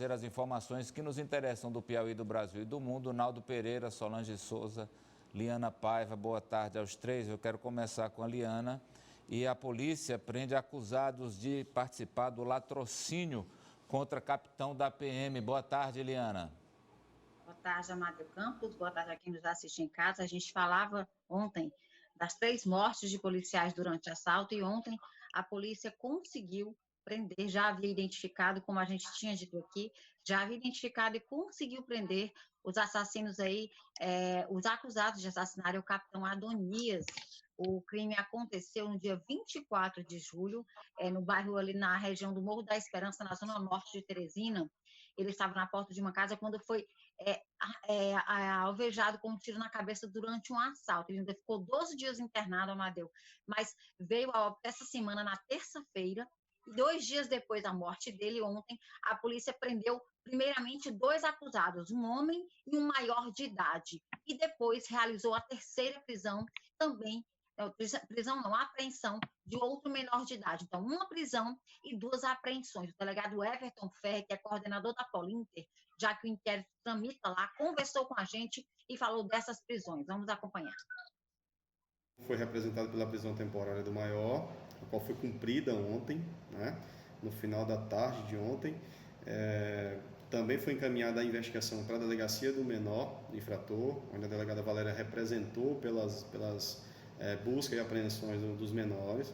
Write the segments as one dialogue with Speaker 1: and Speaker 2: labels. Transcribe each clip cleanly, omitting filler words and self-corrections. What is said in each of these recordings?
Speaker 1: trazer as informações que nos interessam do Piauí, do Brasil e do mundo. Naldo Pereira, Solange Souza, Liana Paiva, boa tarde aos três. Eu quero começar com a Liana. E a polícia prende acusados de participar do latrocínio contra capitão da PM. Boa tarde, Liana.
Speaker 2: Boa tarde, Amadeu Campos. Boa tarde a quem nos assiste em casa. A gente falava ontem das 3 mortes de policiais durante o assalto e ontem a polícia conseguiu prender, já havia identificado, como a gente tinha dito aqui, já havia identificado e conseguiu prender os assassinos aí, os acusados de assassinarem o capitão Adonias. O crime aconteceu no dia 24 de julho, no bairro ali na região do Morro da Esperança, na zona norte de Teresina. Ele estava na porta de uma casa quando foi alvejado com um tiro na cabeça durante um assalto. Ele ainda ficou 12 dias internado, Amadeu, mas veio a óbito essa semana, na terça-feira, e 2 dias depois da morte dele, ontem, a polícia prendeu primeiramente 2 acusados, um homem e um maior de idade, e depois realizou a terceira prisão também, apreensão de outro menor de idade. Então, uma prisão e 2 apreensões. O delegado Everton Ferre, que é coordenador da Polinter, já que o inquérito tramita lá, conversou com a gente e falou dessas prisões. Vamos acompanhar.
Speaker 3: Foi representado pela prisão temporária do maior, a qual foi cumprida ontem, né, no final da tarde de ontem. Também foi encaminhada a investigação para a delegacia do menor, do infrator, onde a delegada Valéria representou pelas buscas e apreensões dos menores.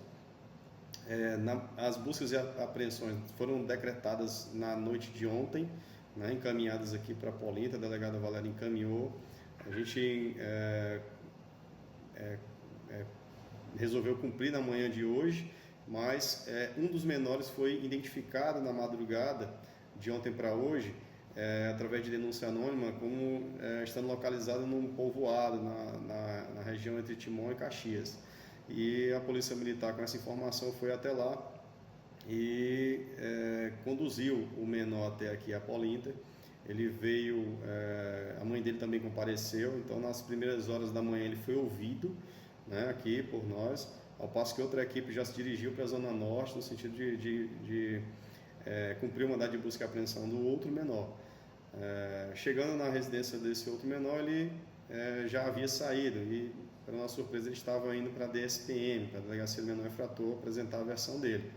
Speaker 3: As buscas e apreensões foram decretadas na noite de ontem, né, encaminhadas aqui para a Polinter, a delegada Valéria encaminhou. A gente resolveu cumprir na manhã de hoje, mas um dos menores foi identificado na madrugada de ontem para hoje, através de denúncia anônima, como estando localizado num povoado na região entre Timon e Caxias. E a Polícia Militar, com essa informação, foi até lá e conduziu o menor até aqui a Polinter. Ele veio, a mãe dele também compareceu, então nas primeiras horas da manhã ele foi ouvido, né, aqui por nós, ao passo que outra equipe já se dirigiu para a Zona Norte, no sentido de cumprir o mandado de busca e apreensão do outro menor. Chegando na residência desse outro menor, ele já havia saído e, para nossa surpresa, ele estava indo para a DSPM, para a Delegacia do Menor Infrator, apresentar a versão dele.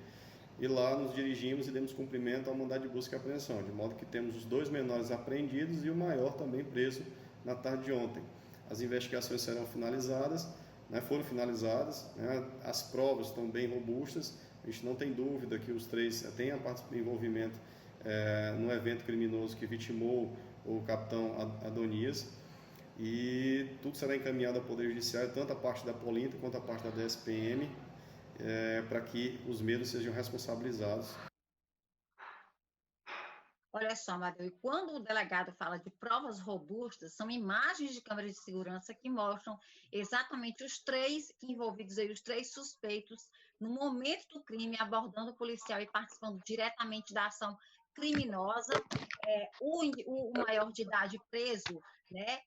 Speaker 3: E lá nos dirigimos e demos cumprimento ao mandado de busca e apreensão, de modo que temos os 2 menores apreendidos e o maior também preso na tarde de ontem. As investigações serão finalizadas, né, foram finalizadas, né, as provas estão bem robustas, a gente não tem dúvida que os 3 têm envolvimento no evento criminoso que vitimou o capitão Adonias, e tudo será encaminhado ao Poder Judiciário, tanto a parte da Polinter quanto a parte da DSPM, para que os mesmos sejam responsabilizados.
Speaker 2: Olha só, Amadeu, e quando o delegado fala de provas robustas, são imagens de câmeras de segurança que mostram exatamente os 3 envolvidos aí, os 3 suspeitos, no momento do crime, abordando o policial e participando diretamente da ação criminosa. O maior de idade preso, né,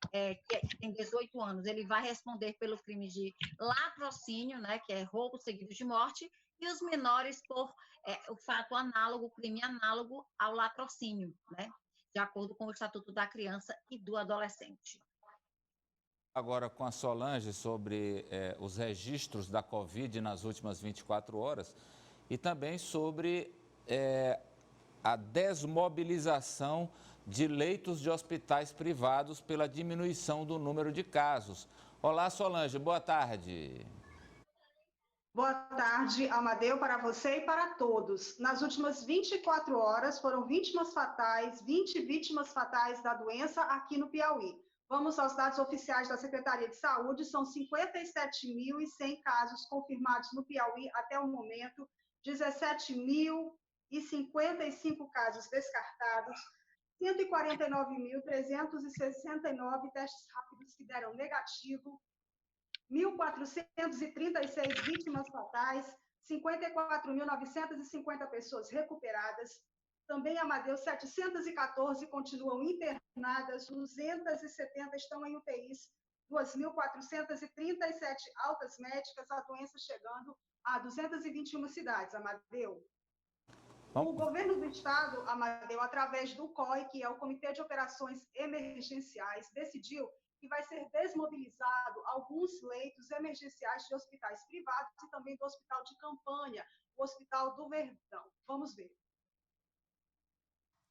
Speaker 2: que tem 18 anos, ele vai responder pelo crime de latrocínio, né, que é roubo seguido de morte, e os menores por o fato análogo, o crime análogo ao latrocínio, né, de acordo com o Estatuto da Criança e do Adolescente.
Speaker 1: Agora com a Solange sobre os registros da Covid nas últimas 24 horas e também sobre a desmobilização de leitos de hospitais privados pela diminuição do número de casos. Olá, Solange, boa tarde.
Speaker 4: Boa tarde, Amadeu, para você e para todos. Nas últimas 24 horas foram 20 vítimas fatais da doença aqui no Piauí. Vamos aos dados oficiais da Secretaria de Saúde, são 57.100 casos confirmados no Piauí até o momento, 17.055 casos descartados, 149.369 testes rápidos que deram negativo, 1.436 vítimas fatais, 54.950 pessoas recuperadas. Também, Amadeu, 714 continuam internadas, 270 estão em UTIs, 2.437 altas médicas, a doença chegando a 221 cidades, Amadeu. O governo do estado, Amadeu, através do COI, que é o Comitê de Operações Emergenciais, decidiu que vai ser desmobilizado alguns leitos emergenciais de hospitais privados e também do hospital de campanha, o Hospital do Verdão. Vamos ver.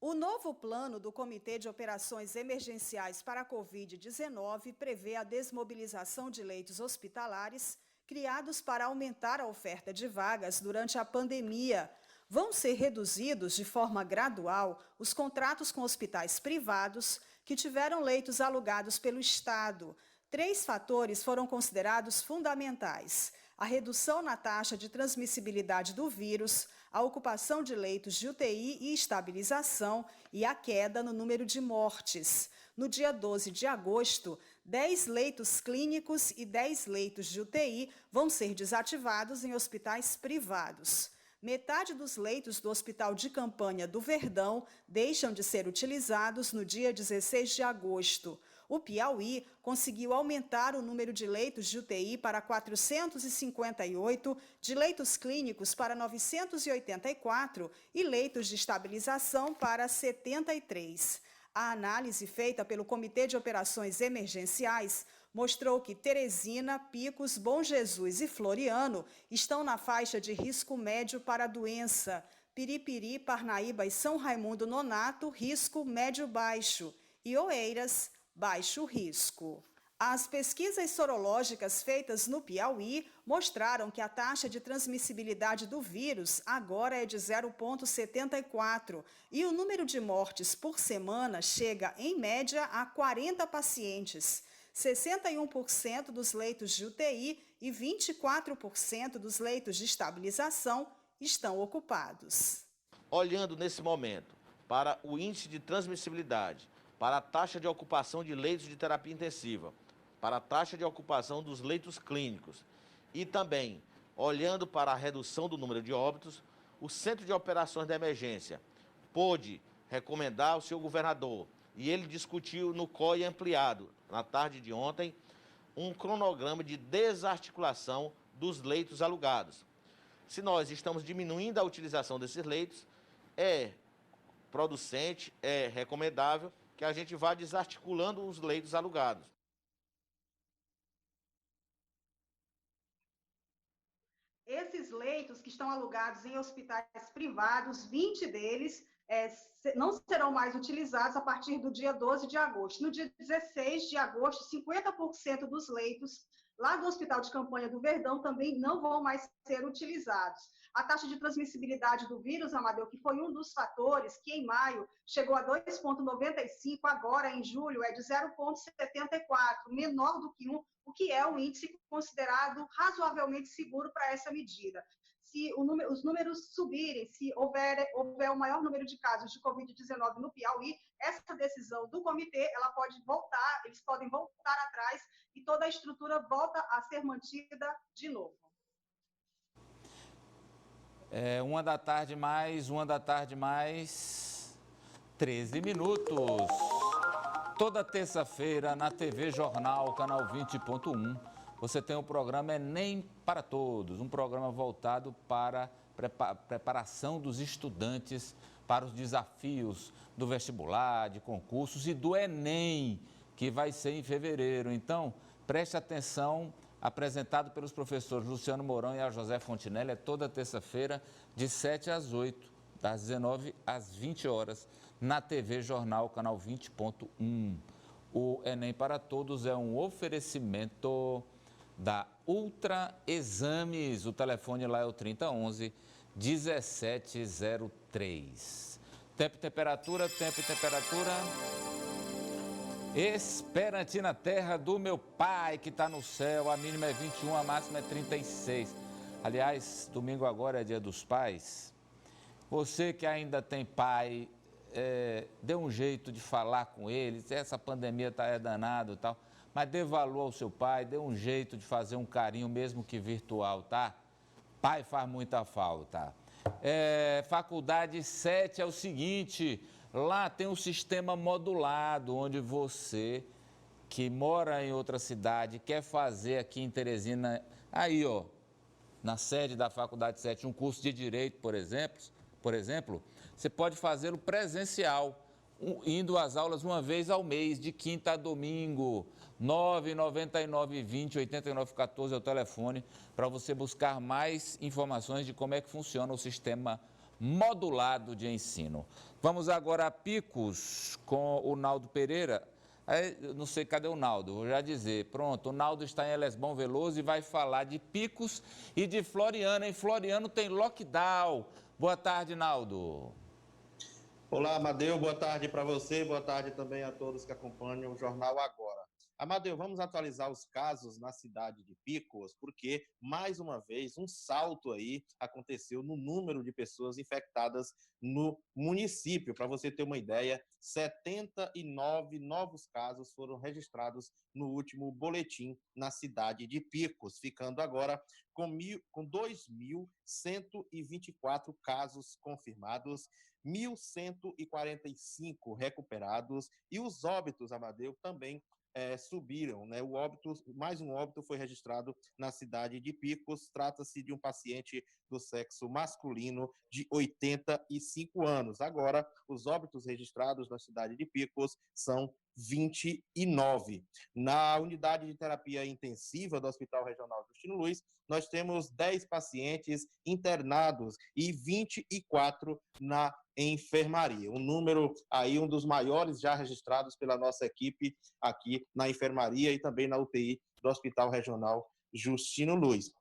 Speaker 5: O novo plano do Comitê de Operações Emergenciais para a Covid-19 prevê a desmobilização de leitos hospitalares criados para aumentar a oferta de vagas durante a pandemia. Vão ser reduzidos de forma gradual os contratos com hospitais privados que tiveram leitos alugados pelo Estado. 3 fatores foram considerados fundamentais: a redução na taxa de transmissibilidade do vírus, a ocupação de leitos de UTI e estabilização e a queda no número de mortes. No dia 12 de agosto, 10 leitos clínicos e 10 leitos de UTI vão ser desativados em hospitais privados. Metade dos leitos do Hospital de Campanha do Verdão deixam de ser utilizados no dia 16 de agosto. O Piauí conseguiu aumentar o número de leitos de UTI para 458, de leitos clínicos para 984 e leitos de estabilização para 73. A análise feita pelo Comitê de Operações Emergenciais mostrou que Teresina, Picos, Bom Jesus e Floriano estão na faixa de risco médio para a doença. Piripiri, Parnaíba e São Raimundo Nonato, risco médio-baixo. E Oeiras, baixo risco. As pesquisas sorológicas feitas no Piauí mostraram que a taxa de transmissibilidade do vírus agora é de 0,74 e o número de mortes por semana chega, em média, a 40 pacientes. 61% dos leitos de UTI e 24% dos leitos de estabilização estão ocupados.
Speaker 6: Olhando nesse momento para o índice de transmissibilidade, para a taxa de ocupação de leitos de terapia intensiva, para a taxa de ocupação dos leitos clínicos e também olhando para a redução do número de óbitos, o Centro de Operações de Emergência pôde recomendar ao seu governador e ele discutiu no COI ampliado, na tarde de ontem, um cronograma de desarticulação dos leitos alugados. Se nós estamos diminuindo a utilização desses leitos, é producente, é recomendável que a gente vá desarticulando os leitos alugados.
Speaker 4: Esses leitos que estão alugados em hospitais privados, 20 deles não serão mais utilizados a partir do dia 12 de agosto. No dia 16 de agosto, 50% dos leitos lá do Hospital de Campanha do Verdão também não vão mais ser utilizados. A taxa de transmissibilidade do vírus, Amadeu, que foi um dos fatores que em maio chegou a 2,95, agora em julho é de 0,74, menor do que 1, o que é um índice considerado razoavelmente seguro para essa medida. Se os números subirem, se houver o maior número de casos de Covid-19 no Piauí, essa decisão do comitê, ela pode voltar, eles podem voltar atrás e toda a estrutura volta a ser mantida de novo.
Speaker 1: 1h mais 13 minutos. Toda terça-feira na TV Jornal, canal 20.1, você tem o programa Enem para Todos, um programa voltado para a preparação dos estudantes para os desafios do vestibular, de concursos e do Enem, que vai ser em fevereiro. Então, preste atenção, apresentado pelos professores Luciano Mourão e a José Fontinelli, é toda terça-feira, de 7 às 8, das 19 às 20 horas, na TV Jornal, canal 20.1. O Enem para Todos é um oferecimento da Ultra Exames. O telefone lá é o 3011-1703. Tempo e temperatura. Esperantina, terra do meu pai, que está no céu. A mínima é 21, a máxima é 36. Aliás, domingo agora é dia dos pais. Você que ainda tem pai, dê um jeito de falar com eles. Essa pandemia está danado e tal. Mas dê valor ao seu pai, dê um jeito de fazer um carinho, mesmo que virtual, tá? Pai faz muita falta. Faculdade 7 é o seguinte, lá tem um sistema modulado, onde você que mora em outra cidade, quer fazer aqui em Teresina, aí ó, na sede da Faculdade 7, um curso de Direito, por exemplo, por exemplo, você pode fazê-lo presencial, indo às aulas uma vez ao mês, de quinta a domingo. 99920-8914 é o telefone para você buscar mais informações de como é que funciona o sistema modulado de ensino. Vamos agora a Picos com o Naldo Pereira. Não sei cadê o Naldo, vou já dizer. Pronto, o Naldo está em Elesbão Veloso e vai falar de Picos e de Floriano. Em Floriano tem lockdown. Boa tarde, Naldo.
Speaker 7: Olá, Amadeu, boa tarde para você, boa tarde também a todos que acompanham o Jornal Agora. Amadeu, vamos atualizar os casos na cidade de Picos, porque, mais uma vez, um salto aí aconteceu no número de pessoas infectadas no município. Para você ter uma ideia, 79 novos casos foram registrados no último boletim na cidade de Picos, ficando agora com 2.124 casos confirmados, 1.145 recuperados e os óbitos, Amadeu, também subiram, né? Mais um óbito foi registrado na cidade de Picos. Trata-se de um paciente do sexo masculino de 85 anos. Agora, os óbitos registrados na cidade de Picos são 29. Na unidade de terapia intensiva do Hospital Regional Justino Luiz, nós temos 10 pacientes internados e 24 na enfermaria. Um número aí, um dos maiores já registrados pela nossa equipe aqui na enfermaria e também na UTI do Hospital Regional Justino Luiz.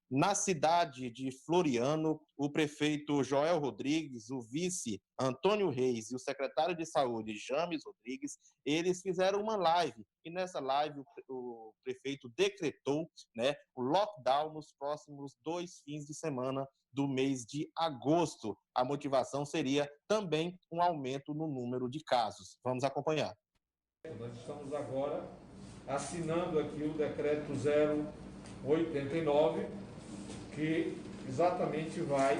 Speaker 7: Na cidade de Floriano, o prefeito Joel Rodrigues, o vice Antônio Reis e o secretário de Saúde, James Rodrigues, eles fizeram uma live. E nessa live, o prefeito decretou, né, o lockdown nos próximos 2 fins de semana do mês de agosto. A motivação seria também um aumento no número de casos. Vamos acompanhar.
Speaker 8: Nós estamos agora assinando aqui o decreto 089, que exatamente vai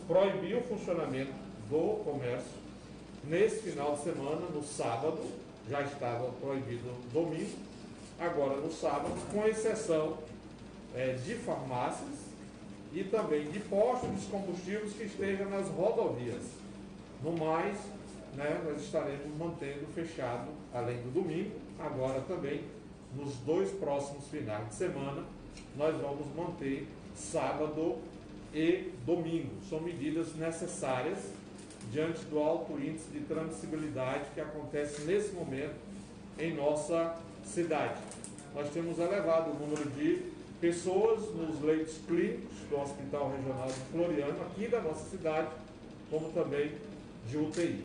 Speaker 8: proibir o funcionamento do comércio nesse final de semana, no sábado. Já estava proibido no domingo, agora no sábado, com exceção de farmácias e também de postos de combustíveis que estejam nas rodovias. No mais, né, nós estaremos mantendo fechado, além do domingo, agora também, nos 2 próximos finais de semana, nós vamos manter sábado e domingo. São medidas necessárias diante do alto índice de transmissibilidade que acontece nesse momento em nossa cidade. Nós temos elevado o número de pessoas nos leitos clínicos do Hospital Regional de Floriano, aqui da nossa cidade, como também de UTI.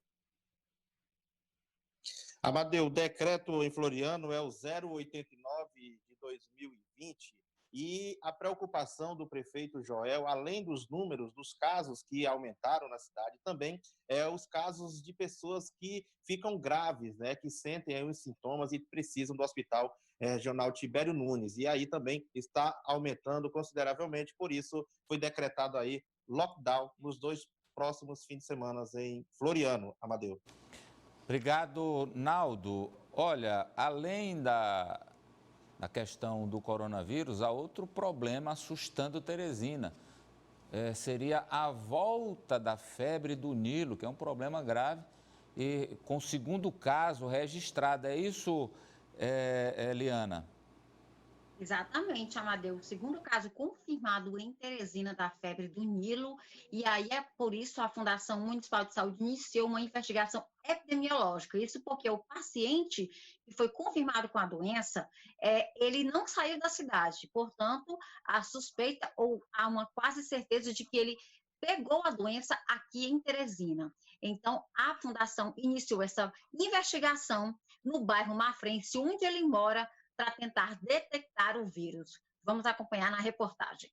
Speaker 7: Amadeu, o decreto em Floriano é o 089 de 2020 e a preocupação do prefeito Joel, além dos números dos casos que aumentaram na cidade, também é os casos de pessoas que ficam graves, né, que sentem aí os sintomas e precisam do Hospital Regional Tibério Nunes. E aí também está aumentando consideravelmente, por isso foi decretado aí lockdown nos 2 próximos fins de semana em Floriano, Amadeu.
Speaker 1: Obrigado, Naldo. Olha, além da questão do coronavírus, há outro problema assustando Teresina. Seria a volta da febre do Nilo, que é um problema grave, e com o 2º caso registrado. É isso, Eliana?
Speaker 2: Exatamente, Amadeu. O 2º caso confirmado em Teresina da febre do Nilo, e aí é por isso a Fundação Municipal de Saúde iniciou uma investigação epidemiológica. Isso porque o paciente que foi confirmado com a doença, ele não saiu da cidade, portanto, a suspeita ou há uma quase certeza de que ele pegou a doença aqui em Teresina. Então, a Fundação iniciou essa investigação no bairro Mafrense, onde ele mora, para tentar detectar o vírus. Vamos acompanhar na reportagem.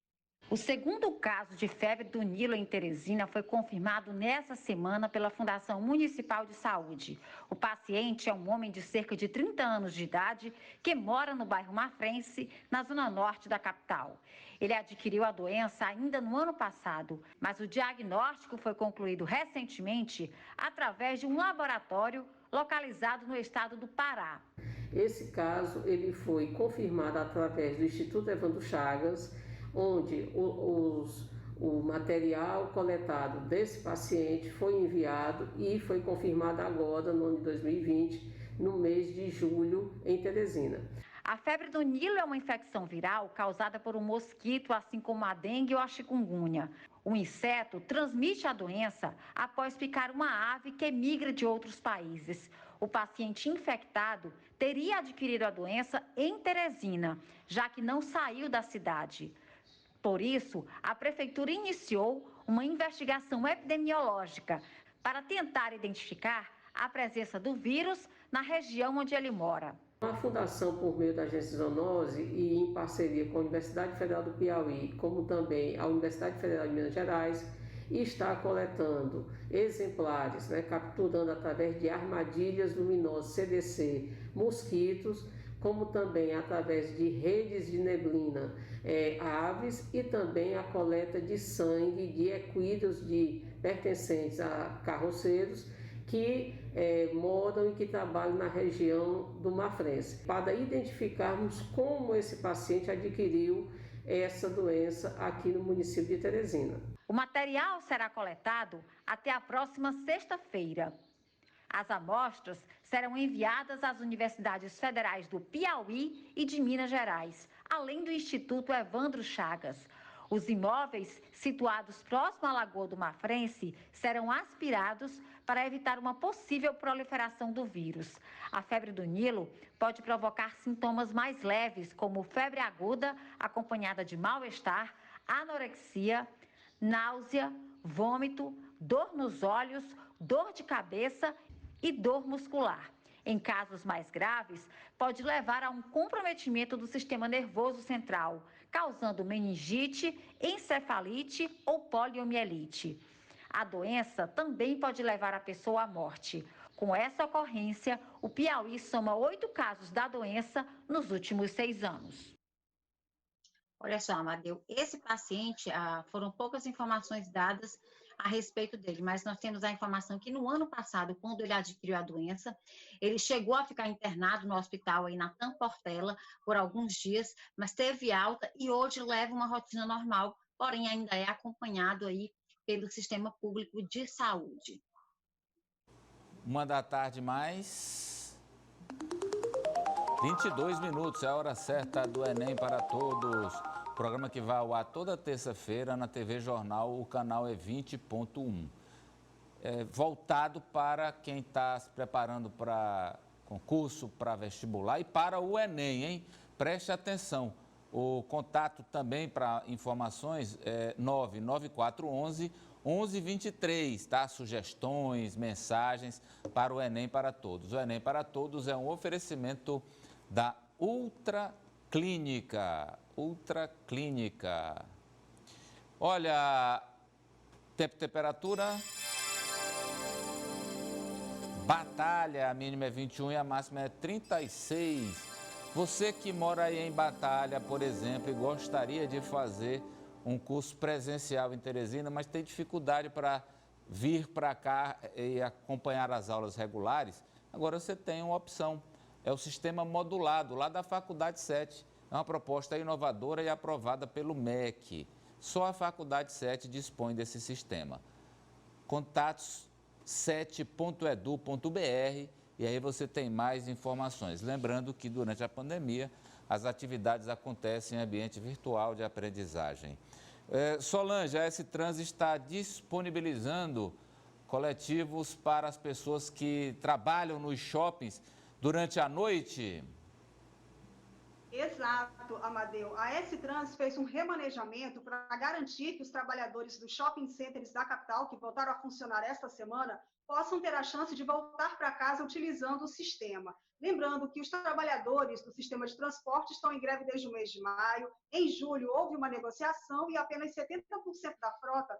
Speaker 2: O 2º caso de febre do Nilo em Teresina foi confirmado nessa semana pela Fundação Municipal de Saúde. O paciente é um homem de cerca de 30 anos de idade que mora no bairro Mafrense, na zona norte da capital. Ele adquiriu a doença ainda no ano passado, mas o diagnóstico foi concluído recentemente através de um laboratório localizado no estado do Pará.
Speaker 9: Esse caso ele foi confirmado através do Instituto Evandro Chagas, onde O material coletado desse paciente foi enviado e foi confirmado agora, no ano de 2020, no mês de julho, em Teresina.
Speaker 10: A febre do Nilo é uma infecção viral causada por um mosquito, assim como a dengue ou a chikungunya. O inseto transmite a doença após picar uma ave que migra de outros países. O paciente infectado teria adquirido a doença em Teresina, já que não saiu da cidade. Por isso, a Prefeitura iniciou uma investigação epidemiológica para tentar identificar a presença do vírus na região onde ele mora.
Speaker 9: A Fundação, por meio da Agência Zoonose e em parceria com a Universidade Federal do Piauí, como também a Universidade Federal de Minas Gerais, está coletando exemplares, capturando através de armadilhas luminosas CDC mosquitos, como também através de redes de neblina aves e também a coleta de sangue de equídeos pertencentes a carroceiros que moram e que trabalham na região do Mafrense, para identificarmos como esse paciente adquiriu essa doença aqui no município de Teresina.
Speaker 10: O material será coletado até a próxima sexta-feira. As amostras serão enviadas às universidades federais do Piauí e de Minas Gerais, além do Instituto Evandro Chagas. Os imóveis situados próximo à Lagoa do Mafrense serão aspirados para evitar uma possível proliferação do vírus. A febre do Nilo pode provocar sintomas mais leves, como febre aguda, acompanhada de mal-estar, anorexia, náusea, vômito, dor nos olhos, dor de cabeça e dor muscular. Em casos mais graves, pode levar a um comprometimento do sistema nervoso central, causando meningite, encefalite ou poliomielite. A doença também pode levar a pessoa à morte. Com essa ocorrência, o Piauí soma 8 casos da doença nos últimos 6 anos.
Speaker 2: Olha só, Amadeu, esse paciente, foram poucas informações dadas a respeito dele, mas nós temos a informação que no ano passado, quando ele adquiriu a doença, ele chegou a ficar internado no hospital aí na Portela por alguns dias, mas teve alta e hoje leva uma rotina normal, porém ainda é acompanhado aí pelo Sistema Público de Saúde.
Speaker 1: 1h mais 22 minutos, é a hora certa do Enem para Todos. Programa que vai ao ar toda terça-feira na TV Jornal, o canal é 20.1. Voltado para quem está se preparando para concurso, para vestibular e para o Enem, hein? Preste atenção. O contato também para informações é 99411-1123, tá? Sugestões, mensagens para o Enem para Todos. O Enem para Todos é um oferecimento da Ultra Clínica. Olha, tempo e temperatura. Batalha, a mínima é 21 e a máxima é 36. Você que mora aí em Batalha, por exemplo, e gostaria de fazer um curso presencial em Teresina, mas tem dificuldade para vir para cá e acompanhar as aulas regulares, agora você tem uma opção. É o sistema modulado, lá da Faculdade 7. É uma proposta inovadora e aprovada pelo MEC. Só a Faculdade 7 dispõe desse sistema. Contatos 7.edu.br e aí você tem mais informações. Lembrando que durante a pandemia as atividades acontecem em ambiente virtual de aprendizagem. Solange, a S-Trans está disponibilizando coletivos para as pessoas que trabalham nos shoppings durante a noite.
Speaker 4: Exato, Amadeu. A S-Trans fez um remanejamento para garantir que os trabalhadores dos shopping centers da capital, que voltaram a funcionar esta semana, possam ter a chance de voltar para casa utilizando o sistema. Lembrando que os trabalhadores do sistema de transporte estão em greve desde o mês de maio. Em julho, houve uma negociação e apenas 70% da frota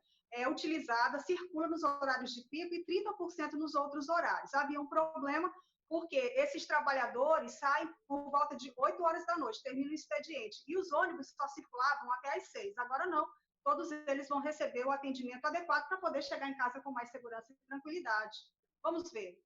Speaker 4: utilizada circula nos horários de pico e 30% nos outros horários. Havia um problema porque esses trabalhadores saem por volta de 8 horas da noite, termina o expediente, e os ônibus só circulavam até às 6. Agora não, todos eles vão receber o atendimento adequado para poder chegar em casa com mais segurança e tranquilidade. Vamos ver.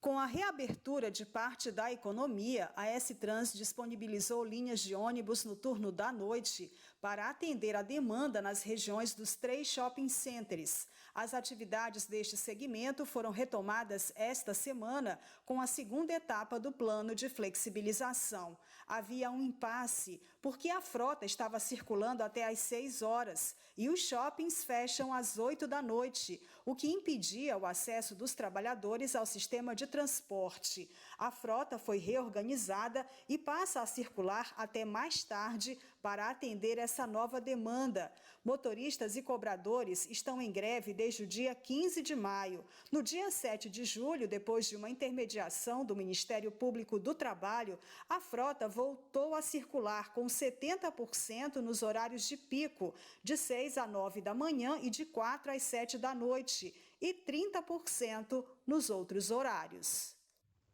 Speaker 5: Com a reabertura de parte da economia, a S-Trans disponibilizou linhas de ônibus no turno da noite para atender a demanda nas regiões dos 3 shopping centers. As atividades deste segmento foram retomadas esta semana com a segunda etapa do plano de flexibilização. Havia um impasse porque a frota estava circulando até às 6 horas e os shoppings fecham às 8 da noite, o que impedia o acesso dos trabalhadores ao sistema de transporte. A frota foi reorganizada e passa a circular até mais tarde para atender essa nova demanda. Motoristas e cobradores estão em greve desde o dia 15 de maio. No dia 7 de julho, depois de uma intermediação do Ministério Público do Trabalho, a frota voltou a circular com 70% nos horários de pico, de 6 a 9 da manhã e de 4 às 7 da noite, e 30% nos outros horários.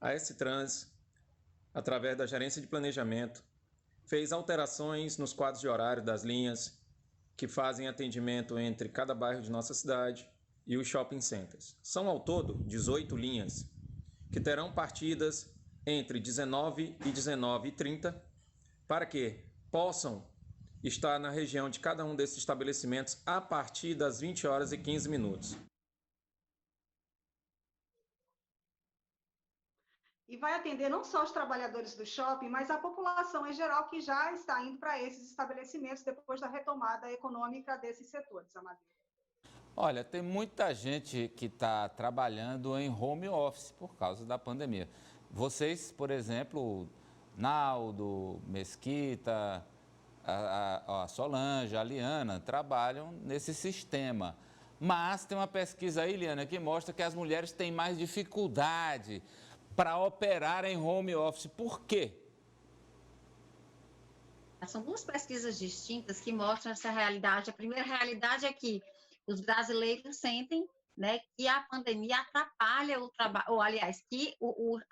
Speaker 11: A S-Trans, através da Gerência de Planejamento, fez alterações nos quadros de horário das linhas que fazem atendimento entre cada bairro de nossa cidade e os shopping centers. São ao todo 18 linhas que terão partidas entre 19 e 19h30 para que possam estar na região de cada um desses estabelecimentos a partir das 20h15.
Speaker 4: E vai atender não só os trabalhadores do shopping, mas a população em geral que já está indo para esses estabelecimentos depois da retomada econômica desses setores, Amadeu.
Speaker 1: Olha, tem muita gente que está trabalhando em home office por causa da pandemia. Vocês, por exemplo, Naldo, Mesquita, a Solange, a Liana, trabalham nesse sistema. Mas tem uma pesquisa aí, Liana, que mostra que as mulheres têm mais dificuldade para operar em home office. Por quê?
Speaker 2: São duas pesquisas distintas que mostram essa realidade. A primeira realidade é que os brasileiros sentem, né, que a pandemia atrapalha o trabalho, ou aliás, que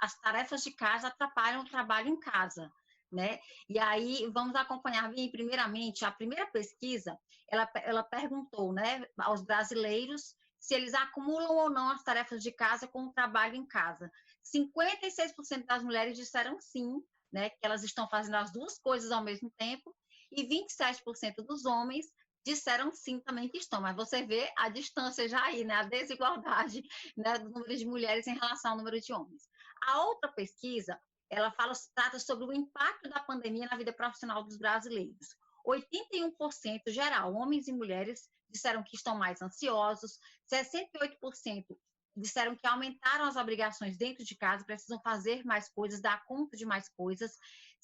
Speaker 2: as tarefas de casa atrapalham o trabalho em casa, né? E aí vamos acompanhar bem, primeiramente, a primeira pesquisa, ela perguntou, né, aos brasileiros se eles acumulam ou não as tarefas de casa com o trabalho em casa. 56% das mulheres disseram sim, né, que elas estão fazendo as duas coisas ao mesmo tempo, e 27% dos homens disseram sim também que estão. Mas você vê a distância já aí, né, a desigualdade, né, do número de mulheres em relação ao número de homens. A outra pesquisa, ela trata sobre o impacto da pandemia na vida profissional dos brasileiros. 81% geral, homens e mulheres, disseram que estão mais ansiosos, 68% disseram que aumentaram as obrigações dentro de casa, precisam fazer mais coisas, dar conta de mais coisas.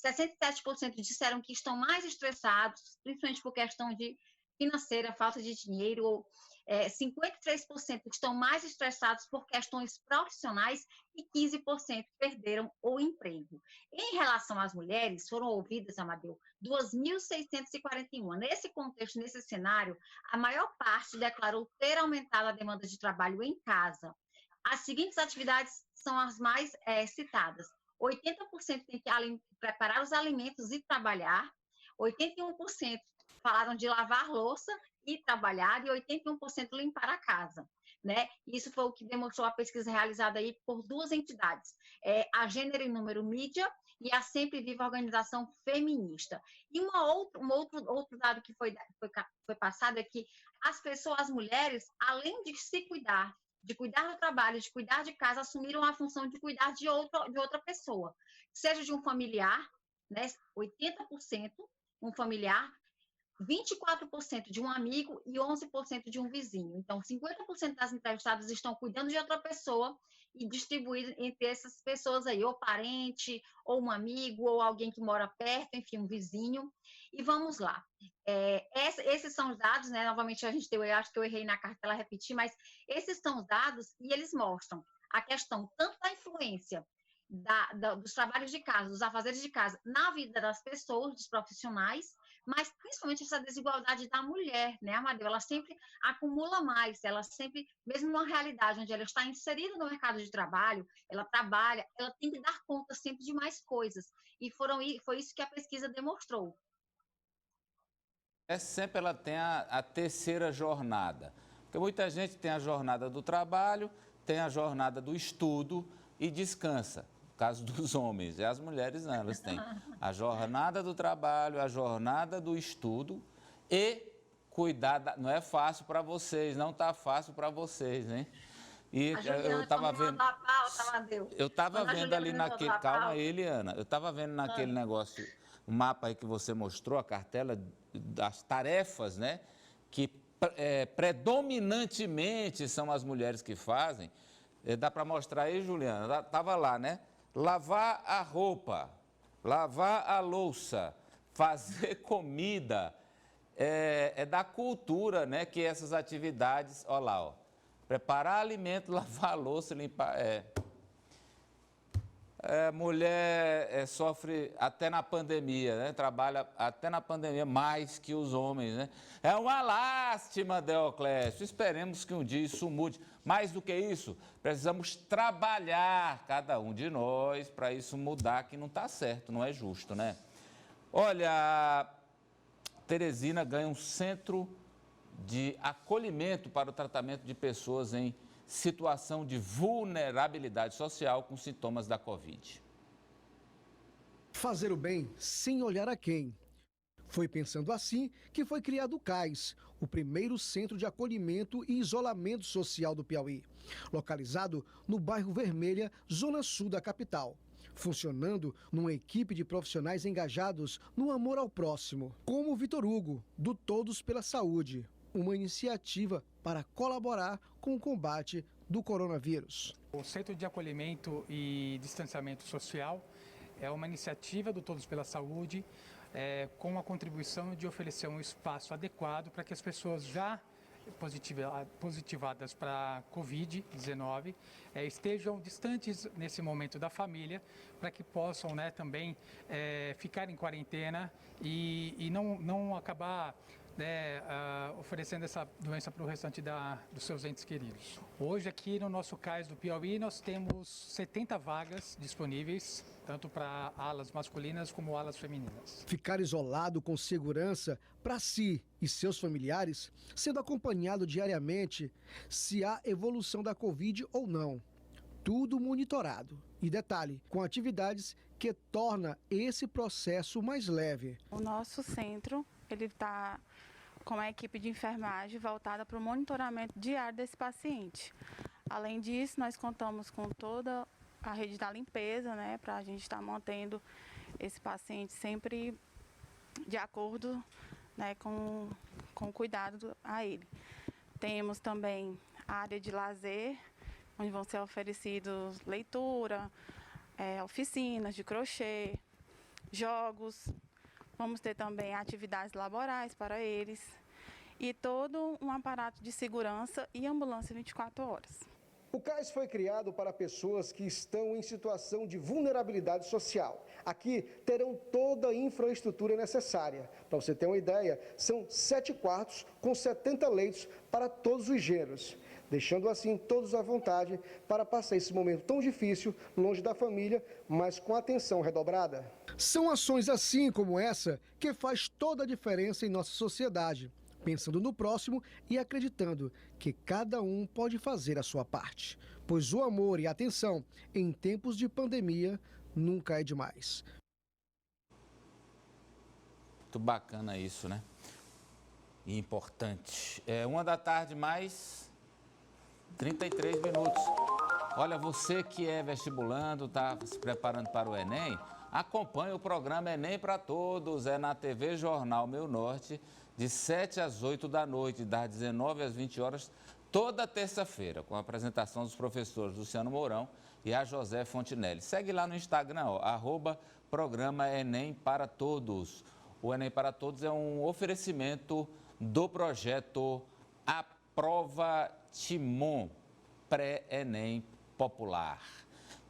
Speaker 2: 67% disseram que estão mais estressados, principalmente por questão de financeira, falta de dinheiro, ou 53% estão mais estressados por questões profissionais e 15% perderam o emprego. Em relação às mulheres, foram ouvidas, Amadeu, 2.641. Nesse contexto, nesse cenário, a maior parte declarou ter aumentado a demanda de trabalho em casa. As seguintes atividades são as mais citadas. 80% tem que preparar os alimentos e trabalhar, 81% falaram de lavar louça e trabalhar, e 81% limpar a casa, né? Isso foi o que demonstrou a pesquisa realizada aí por duas entidades, a Gênero e Número Mídia e a Sempre Viva Organização Feminista. E um outro dado que foi passado é que as mulheres, além de se cuidar, de cuidar do trabalho, de cuidar de casa, assumiram a função de cuidar de outra pessoa, seja de um familiar, né, 80% um familiar, 24% de um amigo e 11% de um vizinho. Então, 50% das entrevistadas estão cuidando de outra pessoa e distribuído entre essas pessoas aí, ou parente, ou um amigo, ou alguém que mora perto, enfim, um vizinho. E vamos lá. Esses são os dados, né? Novamente, eu acho que eu errei na cartela, repetir, mas esses são os dados e eles mostram a questão tanto da influência dos trabalhos de casa, dos afazeres de casa na vida das pessoas, dos profissionais, mas principalmente essa desigualdade da mulher, né, Amadeu? Ela sempre acumula mais, ela sempre, mesmo numa realidade onde ela está inserida no mercado de trabalho, ela trabalha, ela tem que dar conta sempre de mais coisas. E foi isso que a pesquisa demonstrou.
Speaker 1: Sempre ela tem a terceira jornada, porque muita gente tem a jornada do trabalho, tem a jornada do estudo e descansa. No caso dos homens, e as mulheres não, elas têm a jornada do trabalho, a jornada do estudo e cuidar. Não é fácil para vocês, não está fácil para vocês, hein? E eu estava vendo. Eu estava vendo ali naquele. Calma aí, Eliana. Eu estava vendo naquele negócio, o mapa aí que você mostrou, a cartela das tarefas, né? Que predominantemente são as mulheres que fazem. Dá para mostrar aí, Juliana? Estava lá, né? Lavar a roupa, lavar a louça, fazer comida. É da cultura, né? Que essas atividades, olha lá, ó. Preparar alimento, lavar a louça, limpar. Mulher sofre até na pandemia, né? Trabalha até na pandemia mais que os homens, né? É uma lástima, Deoclésio. Esperemos que um dia isso mude. Mais do que isso, precisamos trabalhar, cada um de nós, para isso mudar, que não está certo, não é justo, né? Olha, Teresina ganha um centro de acolhimento para o tratamento de pessoas em situação de vulnerabilidade social com sintomas da Covid.
Speaker 12: Fazer o bem sem olhar a quem. Foi pensando assim que foi criado o CAIS, o primeiro centro de acolhimento e isolamento social do Piauí, localizado no bairro Vermelha, zona sul da capital, funcionando numa equipe de profissionais engajados no amor ao próximo, como o Vitor Hugo, do Todos pela Saúde, uma iniciativa para colaborar com o combate do coronavírus.
Speaker 13: O Centro de Acolhimento e Distanciamento Social é uma iniciativa do Todos pela Saúde, com a contribuição de oferecer um espaço adequado para que as pessoas já positivadas para a Covid-19 estejam distantes nesse momento da família, para que possam também ficar em quarentena e não acabar oferecendo essa doença para o restante dos seus entes queridos. Hoje aqui no nosso CAIS do Piauí nós temos 70 vagas disponíveis, tanto para alas masculinas como alas femininas.
Speaker 12: Ficar isolado com segurança para si e seus familiares, sendo acompanhado diariamente se há evolução da Covid ou não. Tudo monitorado. E detalhe, com atividades que torna esse processo mais leve.
Speaker 14: O nosso centro, ele está com a equipe de enfermagem voltada para o monitoramento diário desse paciente. Além disso, nós contamos com toda a rede da limpeza, né, para a gente estar mantendo esse paciente sempre de acordo, né, com cuidado a ele. Temos também a área de lazer, onde vão ser oferecidos leitura, oficinas de crochê, jogos. Vamos ter também atividades laborais para eles e todo um aparato de segurança e ambulância 24 horas.
Speaker 12: O CAIS foi criado para pessoas que estão em situação de vulnerabilidade social. Aqui terão toda a infraestrutura necessária. Para você ter uma ideia, são 7 quartos com 70 leitos para todos os gêneros, deixando assim todos à vontade para passar esse momento tão difícil longe da família, mas com atenção redobrada. São ações assim como essa que faz toda a diferença em nossa sociedade, pensando no próximo e acreditando que cada um pode fazer a sua parte, pois o amor e a atenção em tempos de pandemia nunca é demais.
Speaker 1: Muito bacana isso, né? E importante. 1h mais 33 minutos. Olha, você que é vestibulando, está se preparando para o Enem, acompanhe o programa Enem para Todos, na TV Jornal Meu Norte, de 7 às 8 da noite, das 19 às 20 horas, toda terça-feira, com a apresentação dos professores Luciano Mourão e a José Fontinelli. Segue lá no Instagram, @programa Enem para Todos. O Enem para Todos é um oferecimento do projeto Aprova Timon, pré-Enem Popular.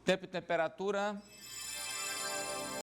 Speaker 1: Tempo e temperatura,